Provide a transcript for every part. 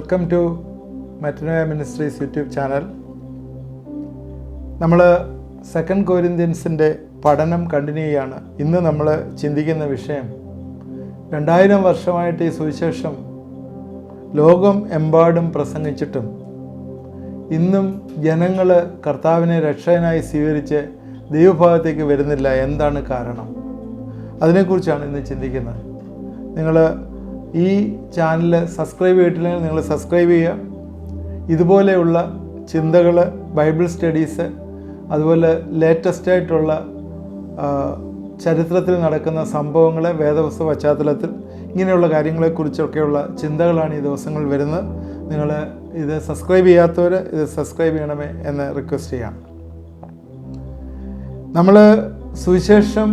Welcome to Metanoia Ministries YouTube channel. നമ്മൾ 2 കൊരിന്ത്യൻസിൻ്റെ പഠനം continue ചെയ്യാണ്. ഇന്ന് നമ്മൾ ചിന്തിക്കുന്ന വിഷയം 2000 വർഷമായിട്ട് ഈ സുവിശേഷം ലോകം എമ്പാടും പ്രസംഗിച്ചിട്ടും ഇന്നും ജനങ്ങൾ കർത്താവിനെ രക്ഷകനായി സ്വീകരിച്ച് ദൈവഭാഗത്തേക്ക് വരുന്നില്ല. എന്താണ് കാരണം? അതിനെക്കുറിച്ചാണ് ഇന്ന് ചിന്തിക്കുന്നത്. നിങ്ങൾ ഈ ചാനൽ സബ്സ്ക്രൈബ് ചെയ്തിട്ടില്ലെങ്കിൽ നിങ്ങൾ സബ്സ്ക്രൈബ് ചെയ്യുക. ഇതുപോലെയുള്ള ചിന്തകൾ, ബൈബിൾ സ്റ്റഡീസ്, അതുപോലെ ലേറ്റസ്റ്റായിട്ടുള്ള ചരിത്രത്തിൽ നടക്കുന്ന സംഭവങ്ങൾ, വേദപുസ്തക പശ്ചാത്തലത്തിൽ ഇങ്ങനെയുള്ള കാര്യങ്ങളെക്കുറിച്ചൊക്കെയുള്ള ചിന്തകളാണ് ഈ ദിവസങ്ങളിൽ വരുന്നത്. നിങ്ങൾ ഇത് സബ്സ്ക്രൈബ് ചെയ്യാത്തവർ ഇത് സബ്സ്ക്രൈബ് ചെയ്യണമേ എന്ന് റിക്വസ്റ്റ് ചെയ്യാം. നമ്മൾ സുവിശേഷം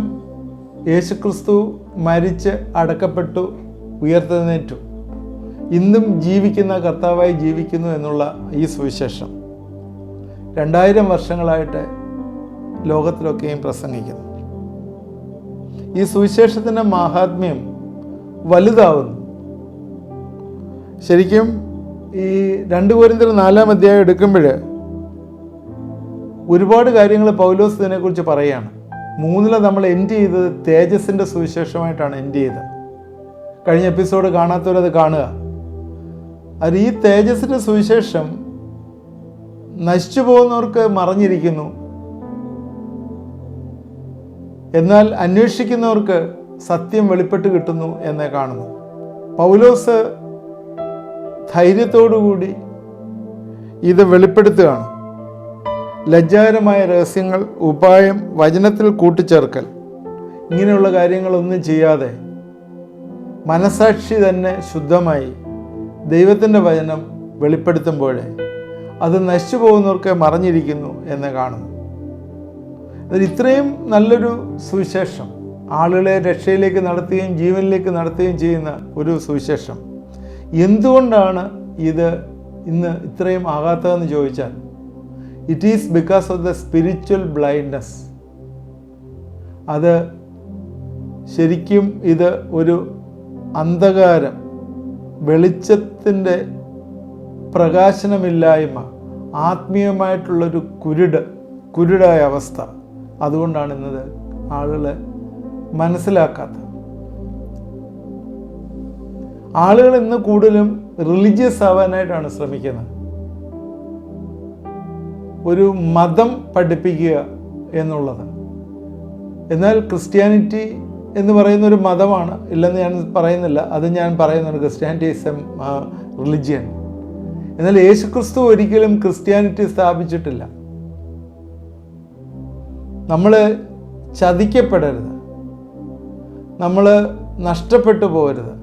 യേശുക്രിസ്തു മരിച്ച് അടക്കപ്പെട്ടു, ഉയർത്തെഴുന്നേറ്റു, ഇന്നും ജീവിക്കുന്ന കർത്താവായി ജീവിക്കുന്നു എന്നുള്ള ഈ സുവിശേഷം 2000 വർഷങ്ങളായിട്ട് ലോകത്തിലൊക്കെയും പ്രസംഗിക്കുന്നു. ഈ സുവിശേഷത്തിൻ്റെ മാഹാത്മ്യം വലുതാവുന്നു. ശരിക്കും ഈ 2 കൊരിന്ത്യർ 4 അധ്യായം എടുക്കുമ്പോൾ ഒരുപാട് കാര്യങ്ങൾ പൗലോസ് ഇതിനെക്കുറിച്ച് പറയുകയാണ്. 3 നമ്മൾ എൻഡ് ചെയ്തത് തേജസ്സിൻ്റെ സുവിശേഷമായിട്ടാണ് എൻഡ് ചെയ്തത്. കഴിഞ്ഞ എപ്പിസോഡ് കാണാത്തവരത് കാണുക. അത് ഈ തേജസ്സിൻ്റെ സുവിശേഷം നശിച്ചു പോകുന്നവർക്ക് മറഞ്ഞിരിക്കുന്നു, എന്നാൽ അന്വേഷിക്കുന്നവർക്ക് സത്യം വെളിപ്പെട്ട് കിട്ടുന്നു എന്നേ കാണുന്നു. പൗലോസ് ധൈര്യത്തോടുകൂടി ഇത് വെളിപ്പെടുത്തുകയാണ്. ലജ്ജാകരമായ രഹസ്യങ്ങൾ, ഉപായം, വചനത്തിൽ കൂട്ടിച്ചേർക്കൽ, ഇങ്ങനെയുള്ള കാര്യങ്ങളൊന്നും ചെയ്യാതെ മനസാക്ഷി തന്നെ ശുദ്ധമായി ദൈവത്തിൻ്റെ വചനം വെളിപ്പെടുത്തുമ്പോൾ അത് നശിച്ചു പോകുന്നവർക്ക് മറഞ്ഞിരിക്കുന്നു എന്ന് കാണുന്നു. അതിൽ ഇത്രയും നല്ലൊരു സുവിശേഷം, ആളുകളെ രക്ഷയിലേക്ക് നടത്തുകയും ജീവനിലേക്ക് നടത്തുകയും ചെയ്യുന്ന ഒരു സുവിശേഷം, എന്തുകൊണ്ടാണ് ഇത് ഇന്ന് ഇത്രയും ആകാത്തതെന്ന് ചോദിച്ചാൽ, it is because of the spiritual blindness. അത് ശരിക്കും ഇത് ഒരു അന്ധകാരം, വെളിച്ചത്തിൻ്റെ പ്രകാശനമില്ലായ്മ, ആത്മീയമായിട്ടുള്ളൊരു കുരുടായ അവസ്ഥ. അതുകൊണ്ടാണ് ഇന്നത് ആളുകൾ മനസ്സിലാക്കാത്തത്. ആളുകൾ ഇന്ന് കൂടുതലും റിലീജിയസ് ആവാനായിട്ടാണ് ശ്രമിക്കുന്നത്. ഒരു മതം പഠിപ്പിക്കുക എന്നുള്ളത്. എന്നാൽ ക്രിസ്ത്യാനിറ്റി എന്ന് പറയുന്ന ഒരു മതമാണ്, ഇല്ലെന്ന് ഞാൻ പറയുന്നില്ല, അത് ഞാൻ പറയുന്നുണ്ട്. Christianity is A religion. എന്നാൽ യേശുക്രിസ്തു ഒരിക്കലും ക്രിസ്ത്യാനിറ്റി സ്ഥാപിച്ചിട്ടില്ല. നമ്മൾ ചതിക്കപ്പെടരുത്, നമ്മൾ നഷ്ടപ്പെട്ടു പോകരുത്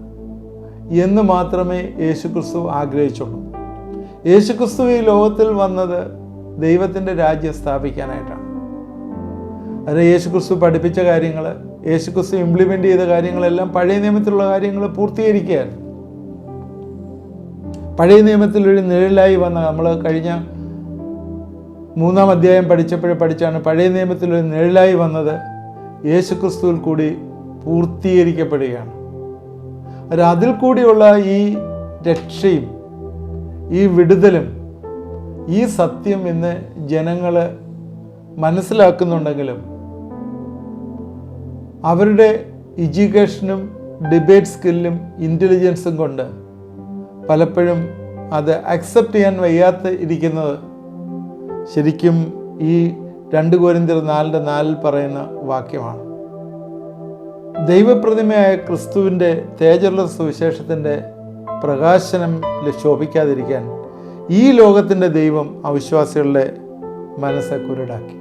എന്ന് മാത്രമേ യേശുക്രിസ്തു ആഗ്രഹിച്ചുള്ളൂ. യേശുക്രിസ്തു ഈ ലോകത്തിൽ വന്നത് ദൈവത്തിൻ്റെ രാജ്യം സ്ഥാപിക്കാനായിട്ടാണ്. അത് യേശുക്രിസ്തു പഠിപ്പിച്ച കാര്യങ്ങൾ, യേശുക്രിസ്തു ഇംപ്ലിമെൻ്റ് ചെയ്ത കാര്യങ്ങളെല്ലാം പഴയ നിയമത്തിലുള്ള കാര്യങ്ങൾ പൂർത്തീകരിക്കുകയായിരുന്നു. പഴയ നിയമത്തിലൊരു നിഴലായി വന്ന, നമ്മൾ കഴിഞ്ഞ 3 അധ്യായം പഠിച്ചാണ് പഴയ നിയമത്തിലൊരു നിഴലായി വന്നത് യേശുക്രിസ്തുവിൽ കൂടി പൂർത്തീകരിക്കപ്പെടുകയാണ്. അതിൽ കൂടിയുള്ള ഈ രക്ഷയും ഈ വിടുതലും ഈ സത്യം ഇന്ന് ജനങ്ങൾ മനസ്സിലാക്കുന്നുണ്ടെങ്കിലും അവരുടെ എഡ്യൂക്കേഷനും ഡിബേറ്റ് സ്കില്ലും ഇൻ്റലിജൻസും കൊണ്ട് പലപ്പോഴും അത് അക്സെപ്റ്റ് ചെയ്യാൻ വയ്യാത്ത ഇരിക്കുന്നത് ശരിക്കും ഈ 2 കൊരിന്ത്യർ 4:4 പറയുന്ന വാക്യമാണ്. ദൈവപ്രതിമയായ ക്രിസ്തുവിൻ്റെ തേജസ്സുള്ള സുവിശേഷത്തിൻ്റെ പ്രകാശനം ശോഭിക്കാതിരിക്കാൻ ഈ ലോകത്തിൻ്റെ ദൈവം അവിശ്വാസികളുടെ മനസ്സെ കുരുടാക്കി.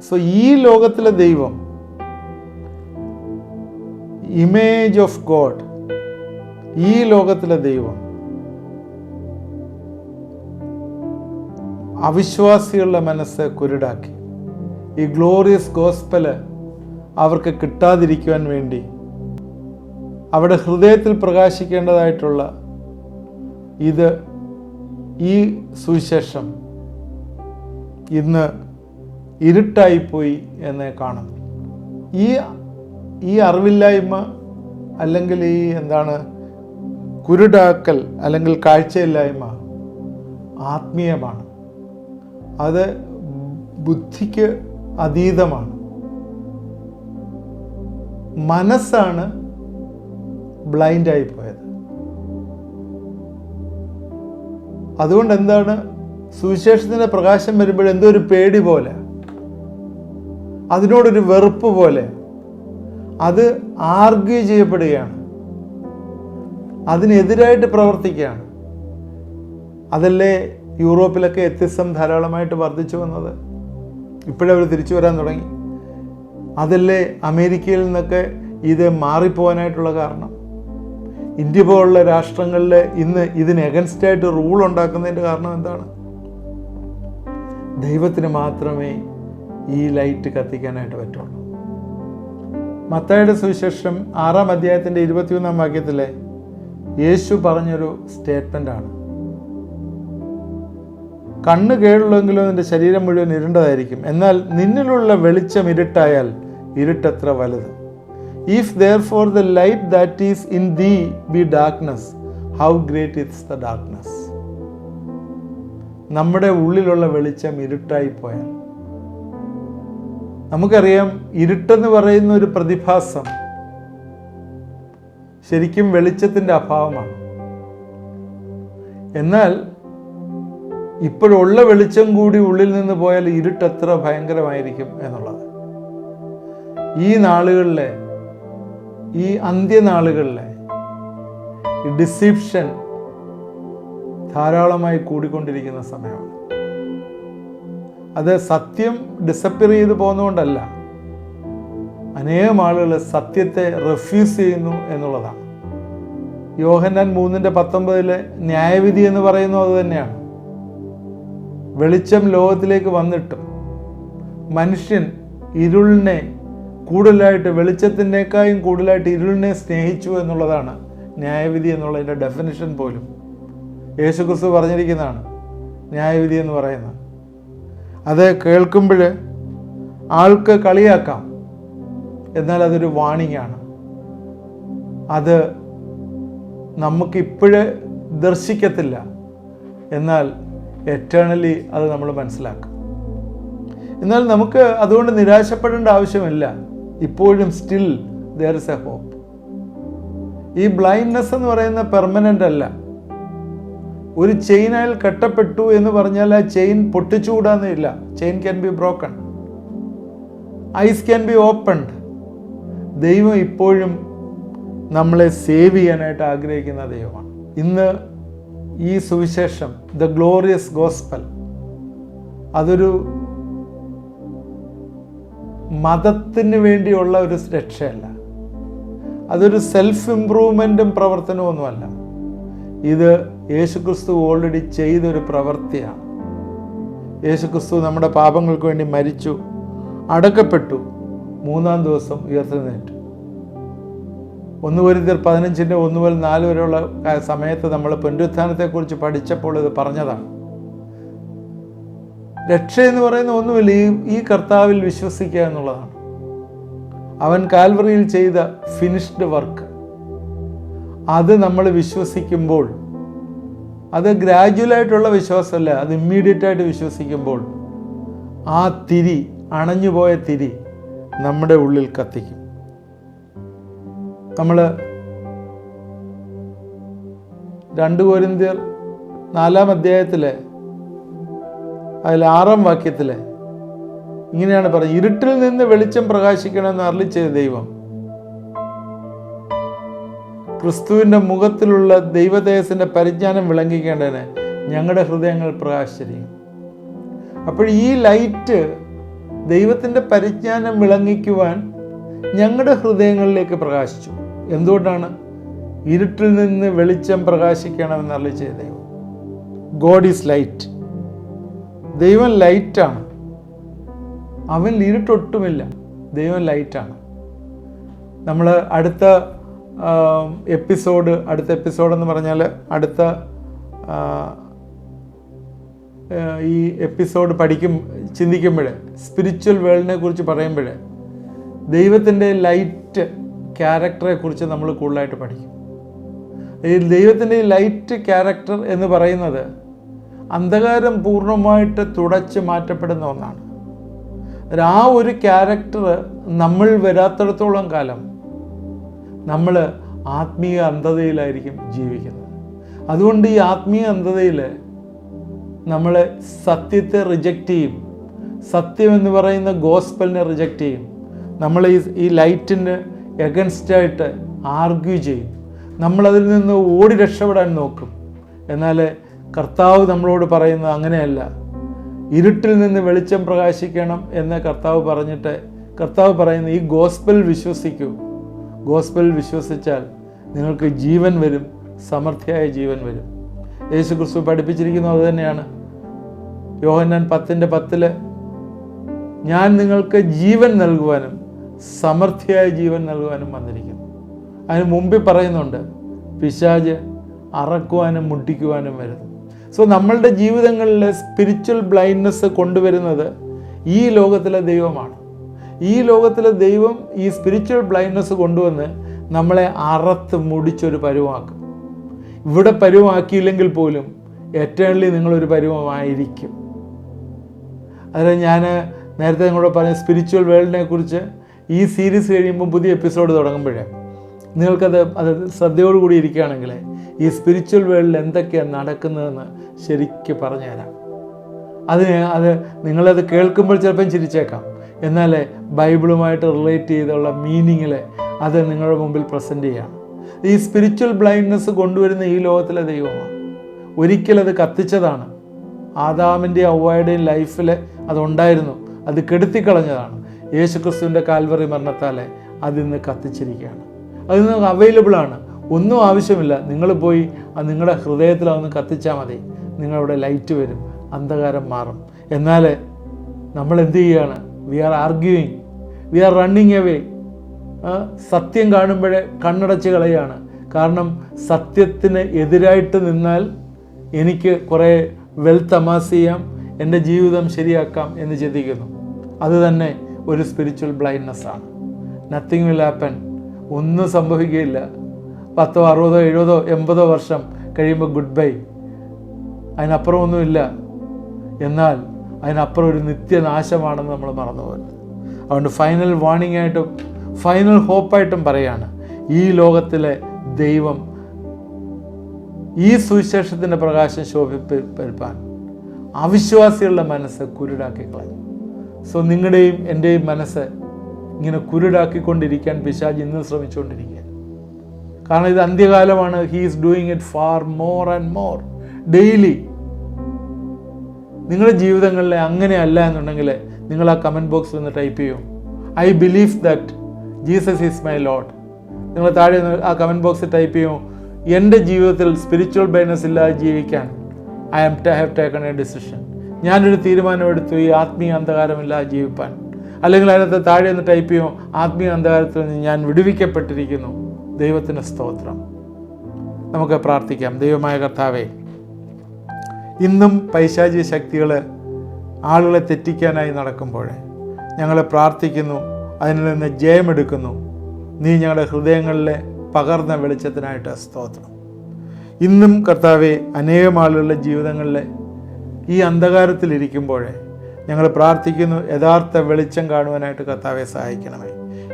സോ ഈ ലോകത്തിലെ ദൈവം, ഇമേജ് ഓഫ് ഗോഡ്, ഈ ലോകത്തിലെ ദൈവം അവിശ്വാസികളുടെ മനസ്സ് കുരുടാക്കി. ഈ ഗ്ലോറിയസ് ഗോസ്പല് അവർക്ക് കിട്ടാതിരിക്കുവാൻ വേണ്ടി അവിടെ ഹൃദയത്തിൽ പ്രകാശിക്കേണ്ടതായിട്ടുള്ള ഈ സുവിശേഷം ഇന്ന് ഇരുട്ടായിപ്പോയി എന്ന് കാണുന്നു. ഈ അറിവില്ലായ്മ അല്ലെങ്കിൽ കുരുടാക്കൽ അല്ലെങ്കിൽ കാഴ്ചയില്ലായ്മ ആത്മീയമാണ്. അത് ബുദ്ധിക്ക് അതീതമാണ്. മനസ്സാണ് ബ്ലൈൻഡായി പോയത്. അതുകൊണ്ട് എന്താണ്, സുവിശേഷത്തിൻ്റെ പ്രകാശം വരുമ്പോൾ എന്തോ ഒരു പേടി പോലെ, അതിനോടൊരു വെറുപ്പ് പോലെ, അത് ആർഗ്യൂ ചെയ്യപ്പെടുകയാണ്, അതിനെതിരായിട്ട് പ്രവർത്തിക്കുകയാണ്. അതല്ലേ യൂറോപ്പിലൊക്കെ എത്തിസം ധാരാളമായിട്ട് വർദ്ധിച്ചു വന്നത്. ഇപ്പോഴവർ തിരിച്ചു വരാൻ തുടങ്ങി. അതല്ലേ അമേരിക്കയിൽ നിന്നൊക്കെ ഇത് മാറിപ്പോകാനായിട്ടുള്ള കാരണം. ഇന്ത്യ പോലുള്ള രാഷ്ട്രങ്ങളിൽ ഇന്ന് ഇതിന് എഗൻസ്റ്റായിട്ട് റൂൾ ഉണ്ടാക്കുന്നതിൻ്റെ കാരണം എന്താണ്? ദൈവത്തിന് മാത്രമേ ഈ ലൈറ്റ് കത്തിക്കാനായിട്ട് പറ്റുള്ളൂ. മത്തായിയുടെ സുവിശേഷം 6-ാം അധ്യായത്തിൻ്റെ 21-ാം വാക്യത്തിലെ യേശു പറഞ്ഞൊരു സ്റ്റേറ്റ്മെൻ്റാണ്, കണ്ണ് കേടുള്ളെങ്കിലും നിൻ്റെ ശരീരം മുഴുവൻ ഇരുണ്ടതായിരിക്കും, എന്നാൽ നിന്നിലുള്ള വെളിച്ചം ഇരുട്ടായാൽ ഇരുട്ടെത്ര വലുത്. If therefore the light that is in thee be darkness, how great is the darkness. നമ്മുടെ ഉള്ളിലുള്ള വെളിച്ചം ഇരുട്ടായി പോയാൽ, നമുക്കറിയാം ഇരുട്ടെന്ന് പറയുന്ന ഒരു പ്രതിഭാസം ശരിക്കും വെളിച്ചത്തിൻ്റെ അഭാവമാണ്. എന്നാൽ ഇപ്പോഴുള്ള വെളിച്ചം കൂടി ഉള്ളിൽ നിന്ന് പോയാൽ ഇരുട്ടെത്ര ഭയങ്കരമായിരിക്കും എന്നുള്ളത്. ഈ നാളുകളിലെ, ഈ അന്ത്യനാളുകളിലെ ഈ ഡിസിപ്ഷൻ ധാരാളമായി കൂടിക്കൊണ്ടിരിക്കുന്ന സമയമാണ്. അത് സത്യം ഡിസപ്പിയർ ചെയ്ത് പോകുന്നതുകൊണ്ടല്ല, അനേകം ആളുകൾ സത്യത്തെ റെഫ്യൂസ് ചെയ്യുന്നു എന്നുള്ളതാണ്. യോഹന്നാൻ 3:19 ന്യായവിധി എന്ന് പറയുന്നത് അത് തന്നെയാണ്. വെളിച്ചം ലോകത്തിലേക്ക് വന്നിട്ടും മനുഷ്യൻ ഇരുളിനെ കൂടുതലായിട്ട്, വെളിച്ചത്തിനേക്കാളും കൂടുതലായിട്ട് ഇരുളിനെ സ്നേഹിച്ചു എന്നുള്ളതാണ് ന്യായവിധി എന്നുള്ളതിൻ്റെ ഡെഫിനിഷൻ പോലും. യേശുക്രിസ്തു പറഞ്ഞിരിക്കുന്നതാണ് ന്യായവിധി എന്ന് പറയുന്നത്. അത് കേൾക്കുമ്പോൾ ആൾക്ക് കളിയാക്കാം, എന്നാൽ അതൊരു വാണിംഗ് ആണ്. അത് നമുക്കിപ്പോഴേ ദർശിക്കത്തില്ല, എന്നാൽ എറ്റേണലി അത് നമ്മൾ മനസ്സിലാക്കും. എന്നാൽ നമുക്ക് അതുകൊണ്ട് നിരാശപ്പെടേണ്ട ആവശ്യമില്ല. ഇപ്പോഴും still there is a hope. ഈ ബ്ലൈൻഡ്നെസ് എന്ന് പറയുന്ന പെർമനൻ്റ് അല്ല. ഒരു ചെയിനിൽ കെട്ടപ്പെട്ടു എന്ന് പറഞ്ഞാൽ ആ ചെയിൻ പൊട്ടിച്ചുകൂടാന്നില്ല. Chain can be broken, eyes can be opened. ദൈവം ഇപ്പോഴും നമ്മളെ സേവ് ചെയ്യാനായിട്ട് ആഗ്രഹിക്കുന്ന ദൈവമാണ്. ഇന്ന് ഈ സുവിശേഷം, ദ ഗ്ലോറിയസ് ഗോസ്പൽ, അതൊരു മതത്തിന് വേണ്ടിയുള്ള ഒരു രക്ഷയല്ല, അതൊരു സെൽഫ് ഇംപ്രൂവ്മെൻറ്റും പ്രവർത്തനമൊന്നുമല്ല. ഇത് യേശുക്രിസ്തു ഓൾറെഡി ചെയ്തൊരു പ്രവൃത്തിയാണ്. യേശുക്രിസ്തു നമ്മുടെ പാപങ്ങൾക്ക് വേണ്ടി മരിച്ചു, അടക്കപ്പെട്ടു, 3-ാം ദിവസം ഉയർത്തെഴുന്നേറ്റു. 1 കൊരിന്ത്യർ 15:1-4 വരെയുള്ള സമയത്ത് നമ്മൾ പുനരുത്ഥാനത്തെക്കുറിച്ച് പഠിച്ചപ്പോൾ ഇത് പറഞ്ഞതാണ്. രക്ഷ എന്ന് പറയുന്ന ഒന്നുമില്ല, ഈ കർത്താവിൽ വിശ്വസിക്കുക എന്നുള്ളതാണ്. അവൻ കാൽവറിയിൽ ചെയ്ത ഫിനിഷ്ഡ് വർക്ക്, അത് നമ്മൾ വിശ്വസിക്കുമ്പോൾ, അത് ഗ്രാജുവലായിട്ടുള്ള വിശ്വാസമല്ല, അത് ഇമ്മീഡിയറ്റായിട്ട് വിശ്വസിക്കുമ്പോൾ ആ തിരി, അണഞ്ഞുപോയ തിരി നമ്മുടെ ഉള്ളിൽ കത്തിക്കും. നമ്മൾ 2 കൊരിന്ത്യർ 4-ാം അധ്യായത്തിലെ അതിൽ 6-ാം വാക്യത്തിൽ ഇങ്ങനെയാണ് പറയുന്നത്, ഇരുട്ടിൽ നിന്ന് വെളിച്ചം പ്രകാശിക്കണമെന്ന് അരുളി ചെയ്ത ദൈവം ക്രിസ്തുവിൻ്റെ മുഖത്തിലുള്ള ദൈവതേജസ്സിൻ്റെ പരിജ്ഞാനം വിളങ്ങിക്കേണ്ടതിന് ഞങ്ങളുടെ ഹൃദയങ്ങൾ പ്രകാശിച്ചിരിക്കും. അപ്പോൾ ഈ ലൈറ്റ്, ദൈവത്തിൻ്റെ പരിജ്ഞാനം വിളങ്ങിക്കുവാൻ ഞങ്ങളുടെ ഹൃദയങ്ങളിലേക്ക് പ്രകാശിച്ചു. എന്തുകൊണ്ടാണ്? ഇരുട്ടിൽ നിന്ന് വെളിച്ചം പ്രകാശിക്കണമെന്ന് അരുളി ചെയ്ത ദൈവം. God is light. ദൈവം ലൈറ്റാണ്. അവൻ ഇരുട്ടൊട്ടുമില്ല. ദൈവം ലൈറ്റാണ്. നമ്മൾ അടുത്ത എപ്പിസോഡെന്ന് പറഞ്ഞാൽ അടുത്ത ഈ എപ്പിസോഡ് ചിന്തിക്കുമ്പോൾ സ്പിരിച്വൽ വേൾഡിനെ കുറിച്ച് പറയുമ്പോൾ ദൈവത്തിൻ്റെ ലൈറ്റ് ക്യാരക്ടറെ കുറിച്ച് നമ്മൾ കൂടുതലായിട്ട് പഠിക്കും. ഈ ദൈവത്തിൻ്റെ ഈ ലൈറ്റ് ക്യാരക്ടർ എന്ന് പറയുന്നത് അന്ധകാരം പൂർണ്ണമായിട്ട് തുടച്ച് മാറ്റപ്പെടുന്ന ഒന്നാണ്. ആ ഒരു ക്യാരക്ടർ നമ്മൾ വരാത്തിടത്തോളം കാലം നമ്മൾ ആത്മീയ അന്ധതയിലായിരിക്കും ജീവിക്കുന്നത്. അതുകൊണ്ട് ഈ ആത്മീയ അന്ധതയിൽ നമ്മൾ സത്യത്തെ റിജക്റ്റ് ചെയ്യും. സത്യം എന്ന് പറയുന്ന ഗോസ്പലിനെ റിജക്റ്റ് ചെയ്യും. നമ്മൾ ഈ ലൈറ്റിന് എഗൻസ്റ്റായിട്ട് ആർഗ്യൂ ചെയ്യും. നമ്മളതിൽ നിന്ന് ഓടി രക്ഷപ്പെടാൻ നോക്കും. എന്നാൽ കർത്താവ് നമ്മളോട് പറയുന്നത് അങ്ങനെയല്ല. ഇരുട്ടിൽ നിന്ന് വെളിച്ചം പ്രകാശിക്കണം എന്ന് കർത്താവ് പറഞ്ഞിട്ട് കർത്താവ് പറയുന്ന ഈ ഗോസ്പൽ വിശ്വസിക്കൂ. ഗോസ്പൽ വിശ്വസിച്ചാൽ നിങ്ങൾക്ക് ജീവൻ വരും, സമൃദ്ധിയായ ജീവൻ വരും. യേശു ക്രിസ്തു പഠിപ്പിച്ചിരിക്കുന്നത് അതുതന്നെയാണ്. യോഹന്നാൻ 10:10 ഞാൻ നിങ്ങൾക്ക് ജീവൻ നൽകുവാനും സമൃദ്ധിയായ ജീവൻ നൽകുവാനും വന്നിരിക്കുന്നു. അതിന് മുമ്പിൽ പറയുന്നുണ്ട് പിശാച് അറക്കുവാനും മുട്ടിക്കുവാനും വരുന്നു. സോ നമ്മളുടെ ജീവിതങ്ങളിലെ സ്പിരിച്വൽ ബ്ലൈൻഡ്നെസ് കൊണ്ടുവരുന്നത് ഈ ലോകത്തിലെ ദൈവമാണ്. ഈ ലോകത്തിലെ ദൈവം ഈ സ്പിരിച്വൽ ബ്ലൈൻഡ്നെസ് കൊണ്ടുവന്ന് നമ്മളെ അറത്ത് മുടിച്ചൊരു പരുവാക്കും. ഇവിടെ പരുവാക്കിയില്ലെങ്കിൽ പോലും എറ്റേണലി നിങ്ങളൊരു പരുവമായിരിക്കും. അതായത് ഞാൻ നേരത്തെ നിങ്ങളോട് പറഞ്ഞ സ്പിരിച്വൽ വേൾഡിനെ കുറിച്ച് ഈ സീരീസ് കഴിയുമ്പോൾ പുതിയ എപ്പിസോഡ് തുടങ്ങുമ്പോഴേ നിങ്ങൾക്കത് ശ്രദ്ധയോടുകൂടി ഇരിക്കുകയാണെങ്കിൽ ഈ സ്പിരിച്വൽ വേൾഡിൽ എന്തൊക്കെയാണ് നടക്കുന്നതെന്ന് ശരിക്കും പറഞ്ഞുതരാം. അത് നിങ്ങളത് കേൾക്കുമ്പോൾ ചിലപ്പം ചിരിച്ചേക്കാം, എന്നാൽ ബൈബിളുമായിട്ട് റിലേറ്റ് ചെയ്തുള്ള മീനിങ്ങിൽ അത് നിങ്ങളുടെ മുമ്പിൽ പ്രസൻറ്റ് ചെയ്യാം. ഈ സ്പിരിച്വൽ ബ്ലൈൻഡ്നെസ് കൊണ്ടുവരുന്ന ഈ ലോകത്തിലെ ദൈവമാണ്. ഒരിക്കലത് കത്തിച്ചതാണ്. ആദാമിൻ്റെയും ഹവ്വായുടെയും ലൈഫിൽ അതുണ്ടായിരുന്നു, അത് കെടുത്തിക്കളഞ്ഞതാണ്. യേശുക്രിസ്തുവിൻ്റെ കാൽവറി മരണത്താൽ അതിന്ന് കത്തിച്ചിരിക്കുകയാണ്. അത് നിങ്ങൾക്ക് അവൈലബിളാണ്. ഒന്നും ആവശ്യമില്ല. നിങ്ങൾ പോയി അത് നിങ്ങളുടെ ഹൃദയത്തിൽ അതൊന്ന് കത്തിച്ചാൽ മതി. നിങ്ങളുടെ ലൈറ്റ് വരും, അന്ധകാരം മാറും. എന്നാൽ നമ്മൾ എന്ത് ചെയ്യുകയാണ്? We are arguing, we are running away. സത്യം കാണുമ്പോഴേ കണ്ണടച്ച് കളയാണ്. കാരണം സത്യത്തിന് എതിരായിട്ട് നിന്നാൽ എനിക്ക് കുറേ വെൽത്ത് അമാസ് ചെയ്യാം, എൻ്റെ ജീവിതം ശരിയാക്കാം എന്ന് ചിന്തിക്കുന്നു. അതുതന്നെ ഒരു സ്പിരിച്വൽ ബ്ലൈൻഡ്നെസ്സാണ്. Nothing will happen. ഒന്നും സംഭവിക്കുകയില്ല. 10, 60, 70, 80 വർഷം കഴിയുമ്പോൾ ഗുഡ് ബൈ. അതിനപ്പുറം ഒന്നുമില്ല. എന്നാൽ അതിനപ്പുറം ഒരു നിത്യനാശമാണെന്ന് നമ്മൾ മറന്നുപോകരുത്. അതുകൊണ്ട് ഫൈനൽ വാർണിംഗ് ആയിട്ടും ഫൈനൽ ഹോപ്പായിട്ടും പറയാണ്, ഈ ലോകത്തിലെ ദൈവം ഈ സുവിശേഷത്തിൻ്റെ പ്രകാശം ശോഭിപ്പിക്കാൻ അവിശ്വാസികളുടെ മനസ്സ് കുരുടാക്കി കളഞ്ഞു. സോ നിങ്ങളുടെയും എൻ്റെയും മനസ്സ് ഇങ്ങനെ കുരുടാക്കിക്കൊണ്ടിരിക്കാൻ പിശാച് ഇന്നും ശ്രമിച്ചുകൊണ്ടിരിക്കുക. കാരണം ഇത് അന്ത്യകാലമാണ്. He is doing it far more and more daily. നിങ്ങളുടെ ജീവിതങ്ങളിലെ അങ്ങനെയല്ല എന്നുണ്ടെങ്കിൽ നിങ്ങൾ ആ കമൻറ്റ് ബോക്സിൽ നിന്ന് ടൈപ്പ് ചെയ്യും, I believe that Jesus is my Lord. നിങ്ങൾ താഴെ ആ കമൻറ്റ് ബോക്സിൽ ടൈപ്പ് ചെയ്യും, എൻ്റെ ജീവിതത്തിൽ സ്പിരിച്വൽ ബ്ലൈൻഡ്നെസ് ഇല്ലാതെ ജീവിക്കാൻ I have taken A decision. ഞാനൊരു തീരുമാനമെടുത്തു ഈ ആത്മീയ അന്ധകാരമില്ലാതെ ജീവിപ്പാൻ. അല്ലെങ്കിൽ അതിനകത്ത് താഴെ ഒന്ന് ടൈപ്പ് ചെയ്യും, ആത്മീയ അന്ധകാരത്തിൽ നിന്ന് ഞാൻ വിടുവിക്കപ്പെട്ടിരിക്കുന്നു. ദൈവത്തിന് സ്തോത്രം. നമുക്ക് പ്രാർത്ഥിക്കാം. ദൈവമായ കർത്താവേ, ഇന്നും പൈശാചിക ശക്തികൾ ആളുകളെ തെറ്റിക്കാനായി നടക്കുമ്പോൾ ഞങ്ങളെ പ്രാർത്ഥിക്കുന്നു, അതിൽ നിന്ന് ജയമെടുക്കുന്നു. നീ ഞങ്ങളുടെ ഹൃദയങ്ങളിലെ പകർന്ന വെളിച്ചത്തിനായിട്ട് സ്തോത്രം. ഇന്നും കർത്താവെ, അനേകം ആളുകളുടെ ജീവിതങ്ങളിലെ ഈ അന്ധകാരത്തിലിരിക്കുമ്പോൾ ഞങ്ങൾ പ്രാർത്ഥിക്കുന്നു, യഥാർത്ഥ വെളിച്ചം കാണുവാനായിട്ട് കർത്താവെ സഹായിക്കണമേ.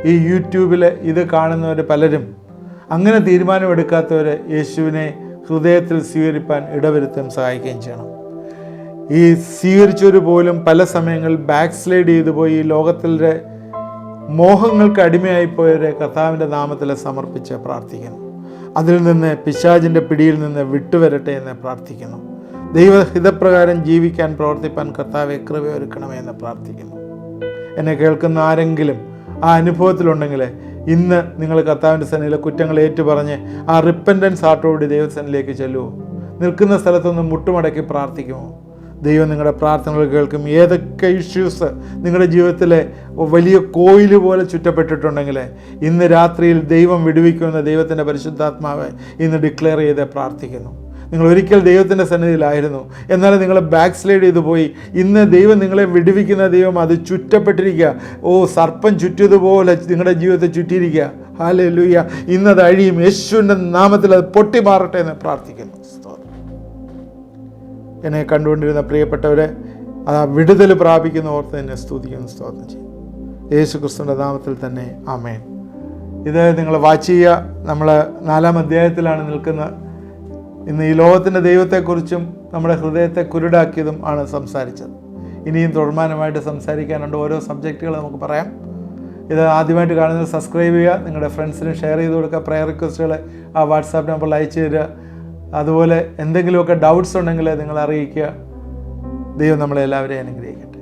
ഈ യൂട്യൂബിൽ ഇത് കാണുന്നവർ പലരും അങ്ങനെ തീരുമാനമെടുക്കാത്തവർ യേശുവിനെ ഹൃദയത്തിൽ സ്വീകരിപ്പാൻ ഇടവരുത്താൻ സഹായിക്കുകയും ചെയ്യണം. ഈ സ്വീകരിച്ചവർ പോലും പല സമയങ്ങളിൽ ബാക്ക് സ്ലൈഡ് ചെയ്തു പോയി ഈ ലോകത്തിലെ മോഹങ്ങൾക്ക് അടിമയായിപ്പോയവരെ കർത്താവിൻ്റെ നാമത്തിൽ സമർപ്പിച്ച് പ്രാർത്ഥിക്കുന്നു. അതിൽ നിന്ന് പിശാചിൻ്റെ പിടിയിൽ നിന്ന് വിട്ടുവരട്ടെ എന്ന് പ്രാർത്ഥിക്കുന്നു. ദൈവഹിതപ്രകാരം ജീവിക്കാൻ പ്രവർത്തിപ്പാൻ കർത്താവെ കൃപയൊരുക്കണമേ എന്ന് പ്രാർത്ഥിക്കുന്നു. എന്നെ കേൾക്കുന്ന ആരെങ്കിലും ആ അനുഭവത്തിലുണ്ടെങ്കിൽ ഇന്ന് നിങ്ങൾ കർത്താവിൻ്റെ സന്നിധിയിലെ കുറ്റങ്ങൾ ഏറ്റുപറഞ്ഞ് ആ റിപ്പൻറ്റൻസ് ഹാർട്ടോട് ദൈവസന്നിധിയിലേക്ക് ചെല്ലുമോ? നിൽക്കുന്ന സ്ഥലത്തൊന്ന് മുട്ടുമടക്കി പ്രാർത്ഥിക്കുമോ? ദൈവം നിങ്ങളുടെ പ്രാർത്ഥനകൾ കേൾക്കും. ഏതൊക്കെ ഇഷ്യൂസ് നിങ്ങളുടെ ജീവിതത്തിലെ വലിയ കോയിൽ പോലെ ചുറ്റപ്പെട്ടിട്ടുണ്ടെങ്കിൽ ഇന്ന് രാത്രിയിൽ ദൈവം വിടുവിക്കുമെന്ന് ദൈവത്തിൻ്റെ പരിശുദ്ധാത്മാവ് ഇന്ന് ഡിക്ലെയർ ചെയ്ത് പ്രാർത്ഥിക്കുന്നു. നിങ്ങൾ ഒരിക്കൽ ദൈവത്തിൻ്റെ സന്നിധിയിലായിരുന്നു, എന്നാൽ നിങ്ങൾ ബാക്ക് സ്ലൈഡ് ചെയ്തു പോയി. ഇന്ന് ദൈവം നിങ്ങളെ വിടുവിക്കുന്ന ദൈവം അത് ചുറ്റപ്പെട്ടിരിക്കുക. സർപ്പം ചുറ്റിയതുപോലെ നിങ്ങളുടെ ജീവിതത്തെ ചുറ്റിയിരിക്കുക. ഹല്ലേലൂയ. ഇന്നത് അഴിയും. യേശുവിൻ്റെ നാമത്തിൽ അത് പൊട്ടി മാറട്ടെ എന്ന് പ്രാർത്ഥിക്കുന്നു. എന്നെ കണ്ടുകൊണ്ടിരുന്ന പ്രിയപ്പെട്ടവരെ, ആ വിടുതൽ പ്രാപിക്കുന്ന ഓർത്ത് എന്നെ സ്തുതിക്കുന്നു, സ്തോത്രം ചെയ്യും. യേശു ക്രിസ്തുവിൻ്റെ നാമത്തിൽ തന്നെ ആമേൻ. ഇത് നിങ്ങൾ വാച്ച് ചെയ്യുക. നമ്മൾ 4-ാം അധ്യായത്തിലാണ് നിൽക്കുന്നത്. ഇന്ന് ഈ ലോകത്തിൻ്റെ ദൈവത്തെക്കുറിച്ചും നമ്മുടെ ഹൃദയത്തെ കുരുടാക്കിയതും ആണ് സംസാരിച്ചത്. ഇനിയും തുടർമാനമായിട്ട് സംസാരിക്കാനുണ്ട്. ഓരോ സബ്ജക്റ്റുകൾ നമുക്ക് പറയാം. ഇത് ആദ്യമായിട്ട് കാണുന്നത് സബ്സ്ക്രൈബ് ചെയ്യുക, നിങ്ങളുടെ ഫ്രണ്ട്സിന് ഷെയർ ചെയ്ത് കൊടുക്കുക, പ്രയർ റിക്വസ്റ്റുകൾ ആ വാട്സാപ്പ് നമ്പറിൽ അയച്ചു തരിക. അതുപോലെ എന്തെങ്കിലുമൊക്കെ ഡൗട്ട്സ് ഉണ്ടെങ്കിൽ നിങ്ങൾ അറിയിക്കുക. ദൈവം നമ്മളെല്ലാവരെയും അനുഗ്രഹിക്കട്ടെ.